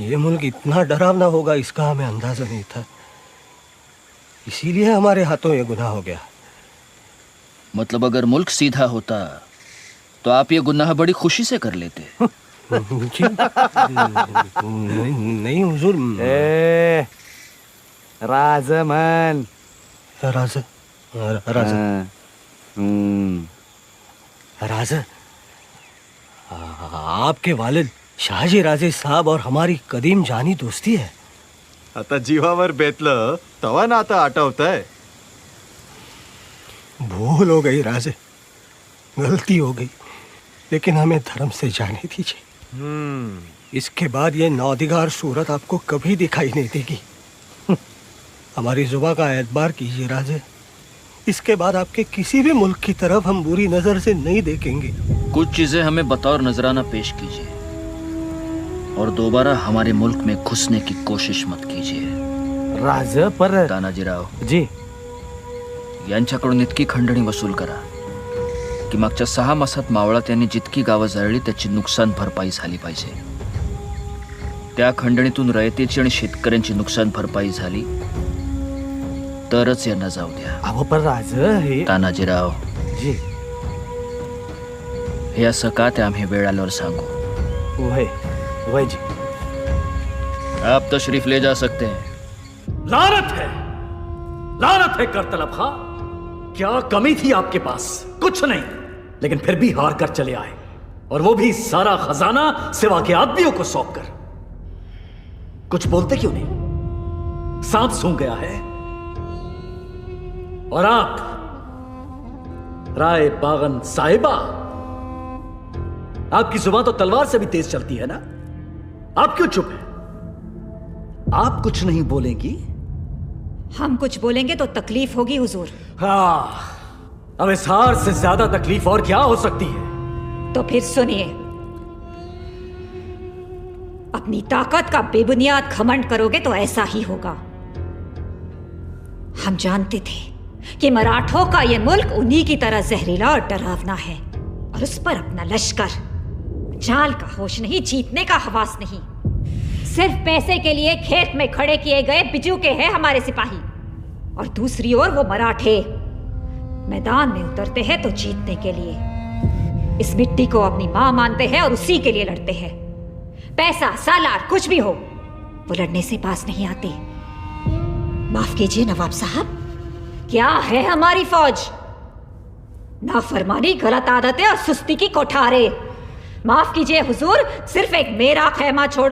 ये मुल्क इतना डरावना होगा इसका हमें अंदाजा नहीं था, इसीलिए हमारे हाथों ये गुनाह हो गया। मतलब अगर मुल्क सीधा होता तो आप ये गुनाह बड़ी खुशी से कर लेते। जी, नहीं हुजूर। राजमन राजा राजा राजा, आपके वालिद शहाजी राजे साहब और हमारी कदीम जानी दोस्ती है। आता जीवावर बेतलं तवा ना आता आठवतंय। भूल हो गई राजे, गलती हो गई, लेकिन हमें धर्म से जाने दीजिए। इसके बाद ये नौदिगार सूरत आपको कभी दिखाई नहीं देगी। हमारी जुबान का एतबार कीजिए राजे, इसके बाद आपके किसी भी मुल्क की तरफ हम बुरी नजर से नहीं देखेंगे। कुछ चीजें हमें बतौर नजराना पेश कीजिए और दोबारा हमारे मुल्क में घुसने की कोशिश मत कीजिए। राज पर तानाजीराव जी, यांच्याकडून इतकी खंडणी वसूल करा की मागच्या 6 मासात मावळात यांनी जितकी गावं जळली त्याची नुकसान भरपाई झाली पाहिजे। त्या खंडणीतून रयतेची आणि शेतकऱ्यांची नुकसान भरपाई झाली तरच यांना जाऊ द्या। अहो पण राज हे तानाजीराव जी, हे असं का ते आम्ही वेळ आल्यावर सांगू। वय वय जी, आप तशरीफ ले जा सकते हैं। लानत है करतलब खां, क्या कमी थी आपके पास? कुछ नहीं, लेकिन फिर भी हार कर चले आए, और वो भी सारा खजाना सिवा के आदमियों को सौंप कर। कुछ बोलते क्यों नहीं? सांप सूंघ गया है। और आप राय बागन साहिबा, आपकी जुबान तो तलवार से भी तेज चलती है ना? आप क्यों चुप हैं? आप कुछ नहीं बोलेंगी? हम कुछ बोलेंगे तो तकलीफ होगी हुजूर। हाँ, अब इस हार से ज्यादा तकलीफ और क्या हो सकती है? तो फिर सुनिए, अपनी ताकत का बेबुनियाद घमंड करोगे तो ऐसा ही होगा। हम जानते थे कि मराठों का यह मुल्क उन्हीं की तरह जहरीला और डरावना है, और उस पर अपना लश्कर, जाल का होश नहीं, जीतने का हवास नहीं। सिर्फ पैसे के लिए खेत में खड़े किए गए बिजू के हैं हमारे सिपाही, और दूसरी ओर वो मराठे मैदान में उतरते हैं तो जीतने के लिए। इस मिट्टी को अपनी मां मानते हैं और उसी के लिए लड़ते हैं। पैसा सालार कुछ भी हो, वो लड़ने से पास नहीं आते। माफ कीजिए नवाब साहब, क्या है हमारी फौज? नाफरमानी, गलत आदतें और सुस्ती की कोठारे। माफ कीजिए हुजूर, सिर्फ एक मेरा खैमा छोड़